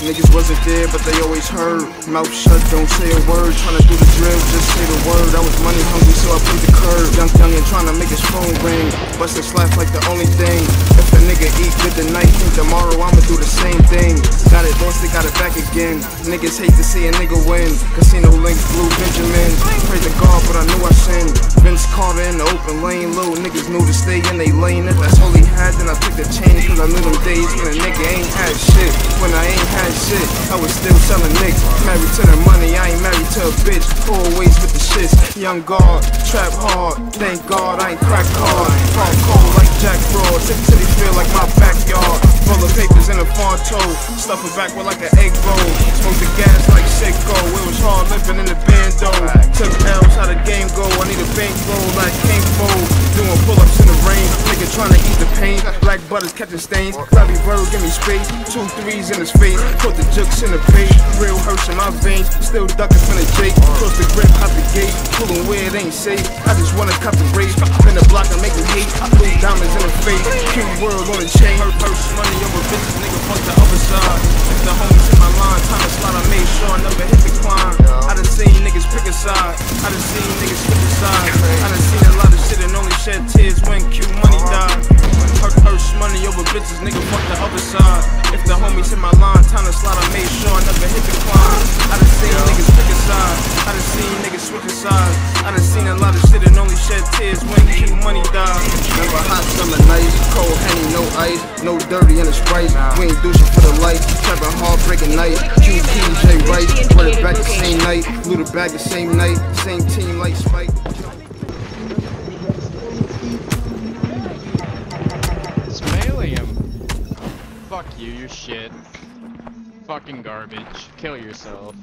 Niggas wasn't there, but they always heard. Mouth shut, don't say a word. Tryna do the drill, just say the word. I was money hungry, so I played the curve. Young and tryna make his phone ring. Bustin' slap like the only thing. If a nigga eat good tonight, think tomorrow I'ma do the same thing. Got it lost, they got it back again. Niggas hate to see a nigga win. Casino links, blue Benjamin. Pray to God, but I knew I sinned. Vince Carter in the open lane. Little niggas knew to stay in they lane. If that's all he had, then I took the chain. Cause I knew them days when a nigga ain't had shit. When I ain't had shit, I was still selling nicks. Married to the money, I ain't married to a bitch. Always with the shits. Young God, trap hard. Thank God I ain't crack hard. Fall cold like Jack Fraud. City feel like my backyard. Roll the papers in a farm toe. Stuff it backward like an egg roll. Smoke the gas like sicko. It was hard living in the bando. Took L's, how the game go. I need a bankroll like King Fold. Doing pull-ups in the rain. Nigga trying to eat the pain. Black butters catching stains. Grabby bird, give me space. 2 3s in his face. Put the jukes in the face. Real hurts in my veins. Still ducking from the Jake. Close the grip, out the gate. Pulling where it ain't safe. I just wanna cut the race. In the block, I make it hate. Blue diamonds in the face. King world on the chain. Purse money over bitches. Nigga fuck the other side. If the homies in my line, time to slide. I made sure I never hit the climb. I done seen niggas pick a side. I done seen niggas pick a side. I done seen a lot of shit and only shed tears when Q money died. Purse money over bitches, nigga fuck the other side. If the homies in my line, time to slide, I made sure I never hit the climb. I done seen niggas pick a side. I done seen niggas switch sides. I done seen a lot of shit and only shed tears when Q money died. Remember hot summer nights, cold Henny, no ice, no dirty in the Sprite. We ain't douching for the lights, trapping hard, breaking night. CJay YT, put it back the same night, blew the bag the same night, same team like Spike. Fuck you, you're shit. Fucking garbage. Kill yourself.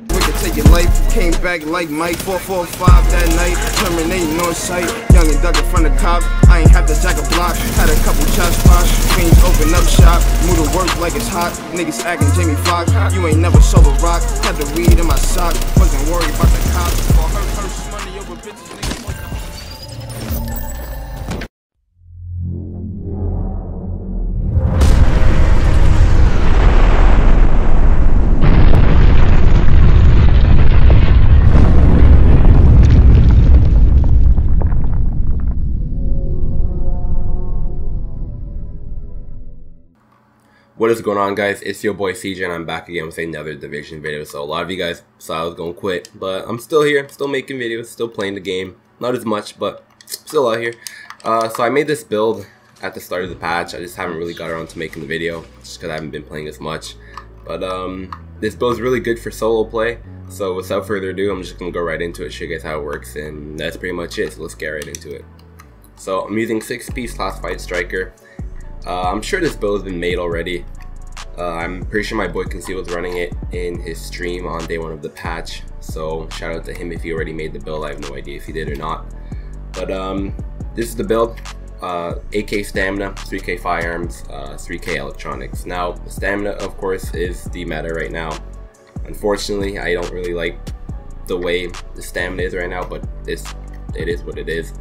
We could take your life, came back like Mike. 445 that night, terminating on sight. Young and dug in front of cops. I ain't have to jack a block. Had a couple chop spots. Fiends open up shop. Move to work like it's hot. Niggas acting Jamie Foxx. You ain't never sold a rock. Had the weed in my sock. Wasn't worried about the cops. For her purse money over bitches, nigga. What is going on, guys? It's your boy CJ and I'm back again with another Division video. So a lot of you guys saw I was gonna quit, but I'm still here, still making videos, still playing the game. Not as much, but still out here. So I made this build at the start of the patch. I just haven't really got around to making the video just because I haven't been playing as much. But this build is really good for solo play. So without further ado, I'm just gonna go right into it, show you guys how it works, and that's pretty much it. So let's get right into it. So I'm using 6-piece classified striker. I'm sure this build has been made already. I'm pretty sure my boy Conceal was running it in his stream on day 1 of the patch. So shout out to him if he already made the build. I have no idea if he did or not. But this is the build. 8k stamina, 3k firearms, 3k electronics. Now stamina of course is the meta right now. Unfortunately I don't really like the way the stamina is right now, but it is what it is.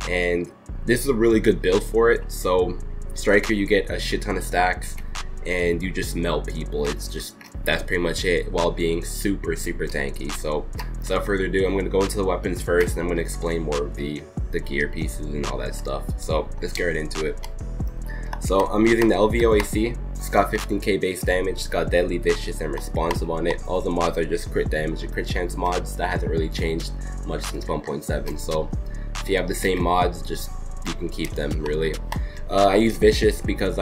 And this is a really good build for it. So striker, you get a shit ton of stacks and you just melt people. That's pretty much it, while being super tanky. So without further ado, I'm going to go into the weapons first, and I'm going to explain more of the gear pieces and all that stuff. So let's get right into it. So I'm using the LVOAC. It's got 15k base damage, it's got deadly, vicious, and responsive on it. All the mods are just crit damage and crit chance mods. That hasn't really changed much since 1.7. So if you have the same mods, you can keep them really. I use vicious because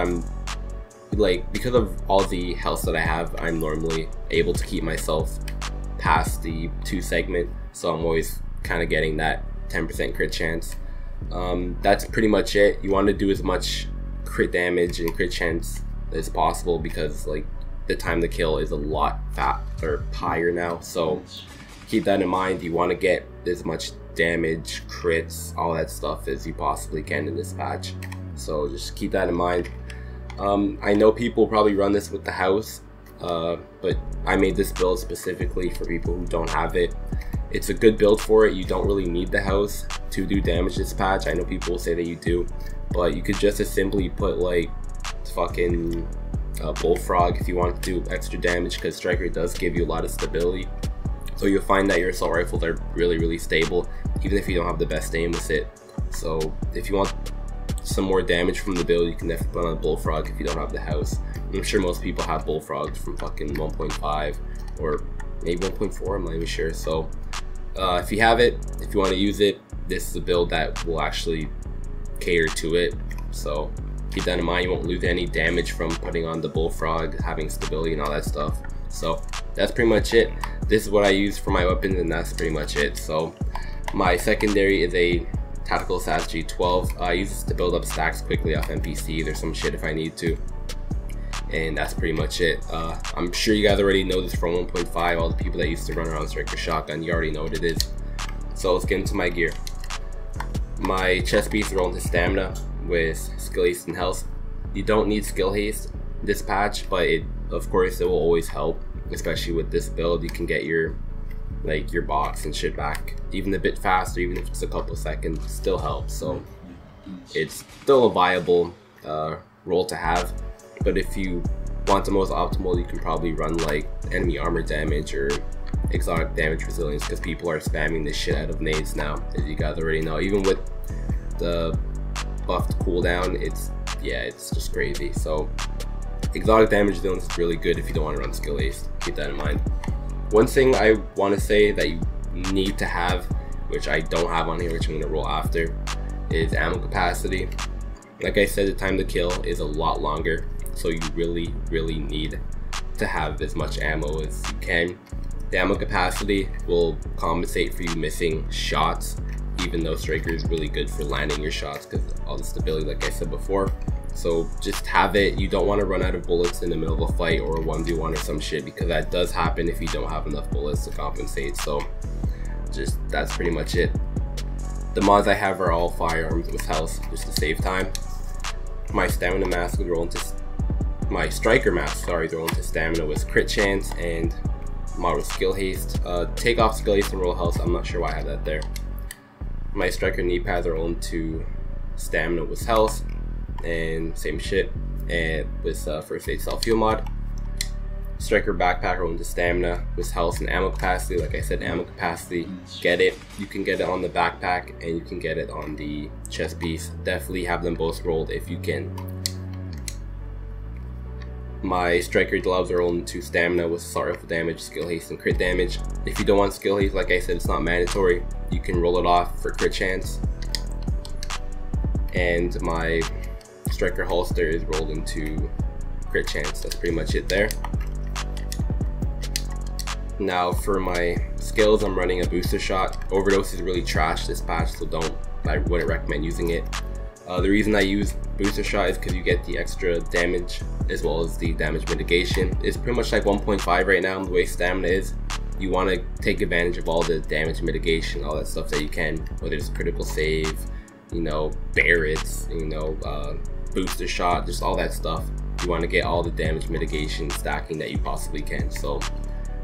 because of all the health that I have, I'm normally able to keep myself past the 2 segment, so I'm always kind of getting that 10% crit chance. That's pretty much it. You want to do as much crit damage and crit chance as possible because like the time to kill is a lot higher now, so keep that in mind. You want to get as much damage, crits, all that stuff as you possibly can in this patch, so just keep that in mind. I know people probably run this with the house, but I made this build specifically for people who don't have it. It's a good build for it. You don't really need the house to do damage this patch. I know people will say that you do, but you could just as simply put like fucking Bullfrog if you want to do extra damage, because Striker does give you a lot of stability. So you'll find that your assault rifles are really stable, even if you don't have the best aim with it. So if you want some more damage from the build, you can definitely put on a Bullfrog if you don't have the house. I'm sure most people have Bullfrogs from fucking 1.5 or maybe 1.4, I'm not even sure. So if you have it, if you want to use it, this is a build that will actually cater to it. So keep that in mind. You won't lose any damage from putting on the Bullfrog, having stability and all that stuff. So that's pretty much it. This is what I use for my weapons, and that's pretty much it. So my secondary is a Tactical SAS G12. I use this to build up stacks quickly off NPCs or some shit if I need to. And that's pretty much it. I'm sure you guys already know this from 1.5. All the people that used to run around Striker Shotgun, you already know what it is. So let's get into my gear. My chest piece roll into stamina with skill haste and health. You don't need skill haste this patch, but of course it will always help, especially with this build. You can get your box and shit back even a bit faster, even if it's a couple seconds, still helps. So it's still a viable roll to have. But if you want the most optimal, you can probably run like enemy armor damage or exotic damage resilience, because people are spamming the shit out of nades now, as you guys already know. Even with the buffed cooldown, it's just crazy. So exotic damage resilience is really good if you don't want to run skill haste. Keep that in mind. One thing I want to say that you need to have, which I don't have on here, which I'm going to roll after, is ammo capacity. Like I said, the time to kill is a lot longer, so you really need to have as much ammo as you can. The ammo capacity will compensate for you missing shots, even though Striker is really good for landing your shots because all the stability, like I said before. So just have it. You don't want to run out of bullets in the middle of a fight or a 1v1 or some shit, because that does happen if you don't have enough bullets to compensate. So that's pretty much it. The mods I have are all firearms with health, just to save time. My stamina mask is rolling to my striker mask, sorry, rolling to stamina with crit chance and mod with skill haste. Take off skill haste and roll health. I'm not sure why I have that there. My striker knee pads are rolling to stamina with health, and same shit, and with first aid self heal mod. Striker backpack rolling to stamina with health and ammo capacity. Like I said, ammo capacity, get it. You can get it on the backpack and you can get it on the chest piece. Definitely have them both rolled if you can. My striker gloves are rolling to stamina with assault rifle damage, skill haste, and crit damage. If you don't want skill haste, like I said, it's not mandatory. You can roll it off for crit chance. And my striker holster is rolled into crit chance. That's pretty much it there. Now for my skills, I'm running a booster shot. Overdose is really trash this patch, so I wouldn't recommend using it. The reason I use booster shot is because you get the extra damage as well as the damage mitigation. It's pretty much like 1.5 right now, the way stamina is. You want to take advantage of all the damage mitigation, all that stuff that you can, whether it's critical save, you know, Barrett's, you know, booster shot, just all that stuff. You want to get all the damage mitigation stacking that you possibly can. So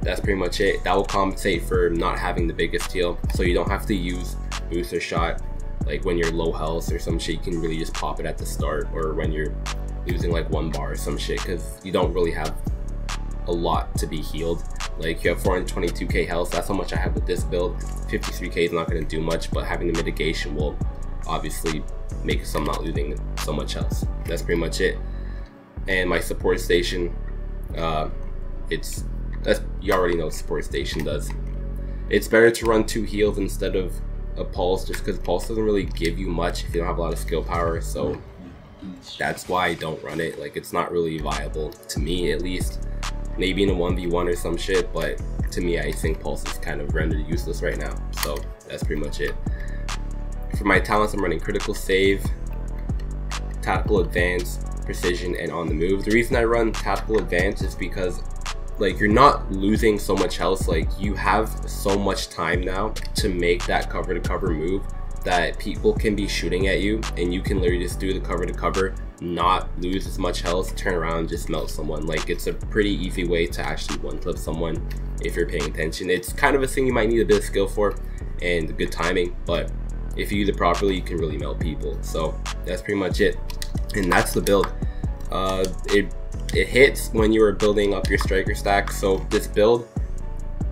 that's pretty much it. That will compensate for not having the biggest heal, so you don't have to use booster shot like when you're low health or some shit. You can really just pop it at the start, or when you're using like 1 bar or some shit, because you don't really have a lot to be healed. Like you have 422k health, that's how much I have with this build. 53k is not going to do much, but having the mitigation will obviously make it so I'm not losing so much health. That's pretty much it. And my support station, you already know what support station does. It's better to run 2 heals instead of a pulse, just because pulse doesn't really give you much if you don't have a lot of skill power. So that's why I don't run it. Like, it's not really viable to me, at least. Maybe in a 1v1 or some shit, but to me I think pulse is kind of rendered useless right now. So that's pretty much it. For my talents, I'm running critical save, tactical advance, precision, and on the move. The reason I run tactical advance is because like you're not losing so much health. Like you have so much time now to make that cover to cover move that people can be shooting at you and you can literally just do the cover to cover, not lose as much health, turn around and just melt someone. Like it's a pretty easy way to actually one clip someone if you're paying attention. It's kind of a thing you might need a bit of skill for and good timing, but if you use it properly, you can really melt people. So that's pretty much it, and that's the build. It it hits when you are building up your striker stack. So this build,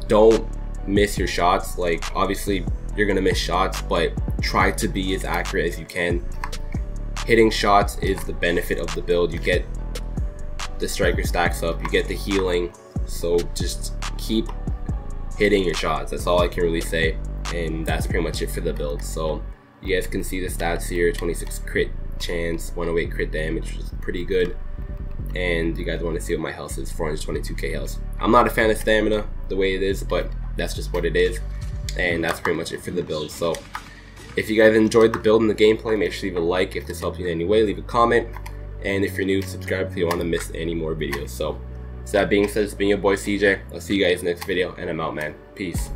don't miss your shots. Like obviously you're gonna miss shots, but try to be as accurate as you can. Hitting shots is the benefit of the build. You get the striker stacks up, you get the healing, so just keep hitting your shots. That's all I can really say, and that's pretty much it for the build. So you guys can see the stats here: 26 crit chance, 108 crit damage, which is pretty good. And you guys want to see what my health is: 422k health. I'm not a fan of stamina the way it is, but that's just what it is. And that's pretty much it for the build. So if you guys enjoyed the build and the gameplay, make sure to leave a like. If this helped you in any way, leave a comment. And if you're new, subscribe if you don't want to miss any more videos. So that being said, it's been your boy CJ. I'll see you guys next video, and I'm out, man. Peace.